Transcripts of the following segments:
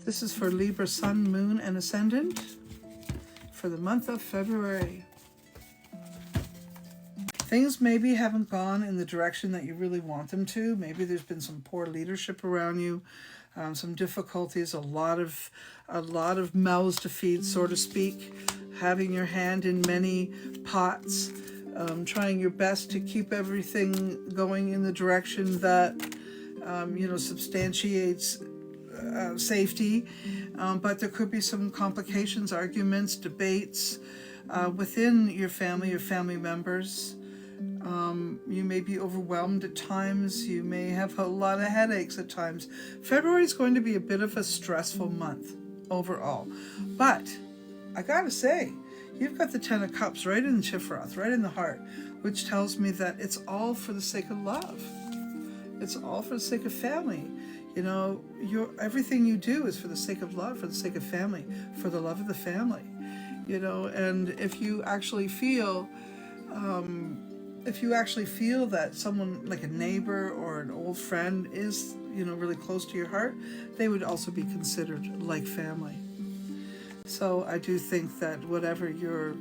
This is for Libra, Sun, Moon, and Ascendant for the month of February. Things maybe haven't gone in the direction that you really want them to. Maybe there's been some poor leadership around you, some difficulties, a lot of mouths to feed, so to speak, having your hand in many pots, trying your best to keep everything going in the direction that substantiates safety, but there could be some complications, arguments, debates within your family members. You may be overwhelmed at times. You may have a lot of headaches at times. February is going to be a bit of a stressful month overall. But I gotta say, you've got the Ten of Cups right in the Chifroth, right in the heart, which tells me that it's all for the sake of love. It's all for the sake of family. You know, everything you do is for the sake of love, for the sake of family, for the love of the family. You know, and if you actually feel that someone like a neighbor or an old friend is, really close to your heart, they would also be considered like family. So I do think that whatever you're,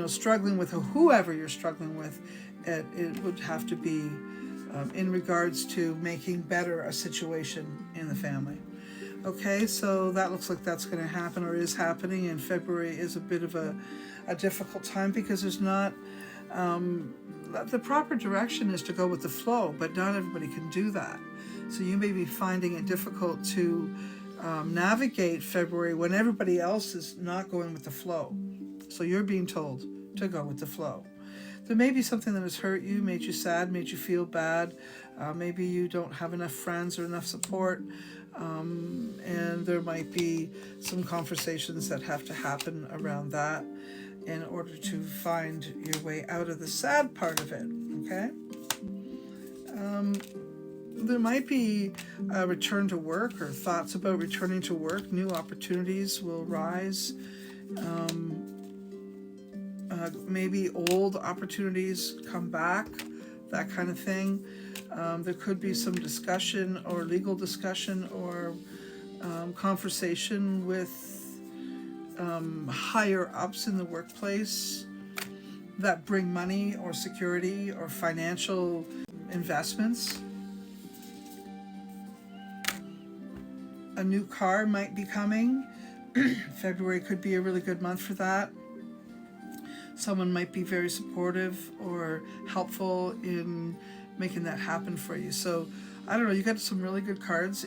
struggling with, or whoever you're struggling with, it would have to be in regards to making better a situation in the family. Okay, so that looks like that's going to happen or is happening, and February is a bit of a difficult time because there's not... the proper direction is to go with the flow, but not everybody can do that. So you may be finding it difficult to navigate February when everybody else is not going with the flow. So you're being told to go with the flow. There may be something that has hurt you, made you sad, made you feel bad. Maybe you don't have enough friends or enough support. And there might be some conversations that have to happen around that in order to find your way out of the sad part of it, okay? There might be a return to work or thoughts about returning to work. New opportunities will rise. Maybe old opportunities come back, that kind of thing. There could be some discussion or legal discussion or conversation with higher ups in the workplace that bring money or security or financial investments. A new car might be coming. February could be a really good month for that. Someone might be very supportive or helpful in making that happen for you. So I don't know, you got some really good cards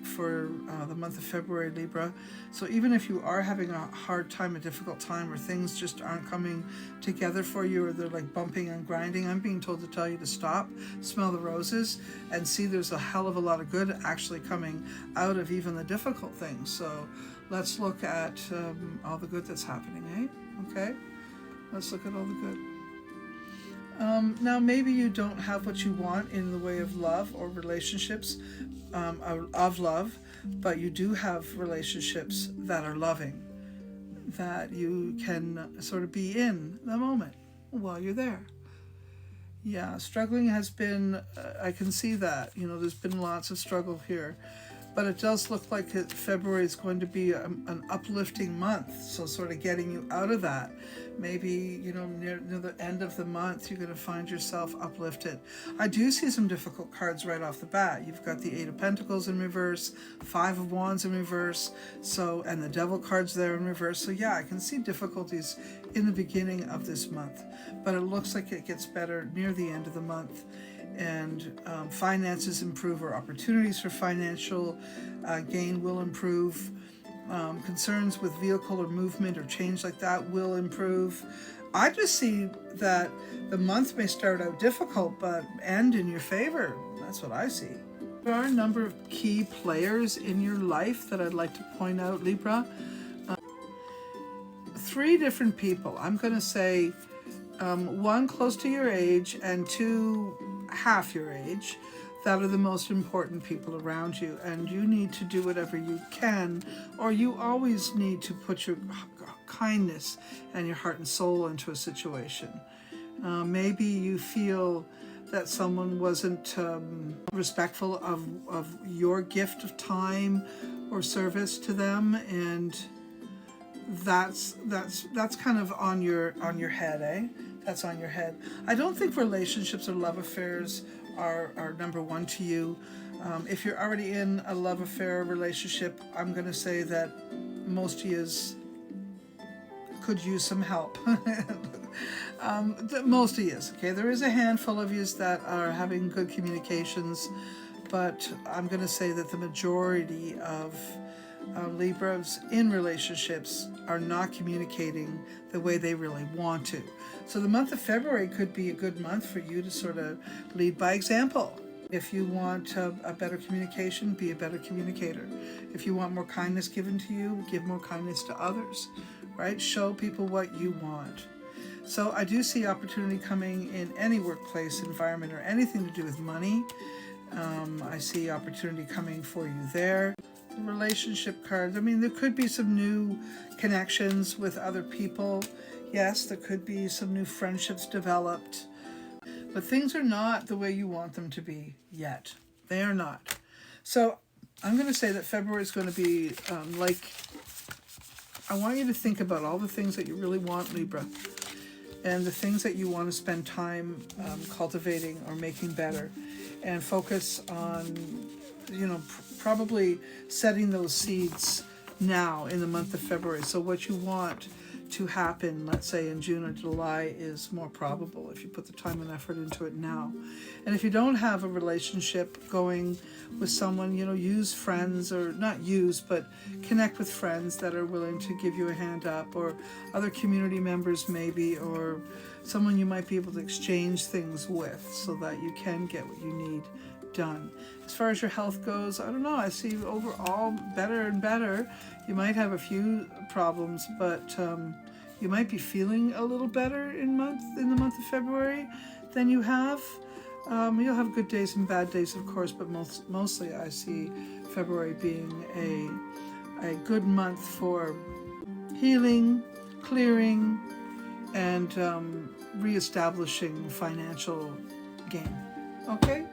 for the month of February, Libra. So even if you are having a hard time, a difficult time, or things just aren't coming together for you, or they're like bumping and grinding, I'm being told to tell you to stop, smell the roses, and see there's a hell of a lot of good actually coming out of even the difficult things. So let's look at all the good that's happening, eh? Okay? Let's look at all the good. Now, maybe you don't have what you want in the way of love or relationships of love, but you do have relationships that are loving, that you can sort of be in the moment while you're there. Yeah, struggling has been, I can see that, there's been lots of struggle here. But it does look like February is going to be an uplifting month, so sort of getting you out of that. Maybe, near the end of the month, you're going to find yourself uplifted. I do see some difficult cards right off the bat. You've got the Eight of Pentacles in reverse, Five of Wands in reverse, and the Devil cards there in reverse. So yeah, I can see difficulties in the beginning of this month, but it looks like it gets better near the end of the month. And finances improve, or opportunities for financial gain will improve. Concerns with vehicle or movement or change like that will improve. I just see that the month may start out difficult but end in your favor. That's what I see. There are a number of key players in your life that I'd like to point out, Libra. 3 different people. I'm going to say 1 close to your age and 2 half your age that are the most important people around you, and you need to do whatever you can, or you always need to put your kindness and your heart and soul into a situation. Maybe you feel that someone wasn't respectful of your gift of time or service to them, and that's kind of on your head, eh? That's on your head. I don't think relationships or love affairs are number one to you. If you're already in a love affair relationship, I'm going to say that most of yous could use some help. Most of yous, okay? There is a handful of yous that are having good communications, but I'm going to say that the majority of Libras in relationships are not communicating the way they really want to. So the month of February could be a good month for you to sort of lead by example. If you want a better communication, be a better communicator. If you want more kindness given to you, give more kindness to others, right? Show people what you want. So I do see opportunity coming in any workplace environment or anything to do with money. I see opportunity coming for you there. The relationship cards, I mean, there could be some new connections with other people. Yes, there could be some new friendships developed. But things are not the way you want them to be yet. They are not. So I'm going to say that February is going to be I want you to think about all the things that you really want, Libra, and the things that you want to spend time cultivating or making better, and focus on, probably setting those seeds now in the month of February. So what you want to happen, let's say in June or July, is more probable if you put the time and effort into it now. And if you don't have a relationship going with someone, use friends, or not use, but connect with friends that are willing to give you a hand up, or other community members maybe, or someone you might be able to exchange things with so that you can get what you need done. As far as your health goes, I don't know, I see overall better and better. You might have a few problems, but you might be feeling a little better in the month of February than you have. You'll have good days and bad days, of course, but mostly I see February being a good month for healing, clearing, and reestablishing financial gain. Okay?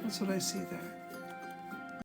That's what I see there.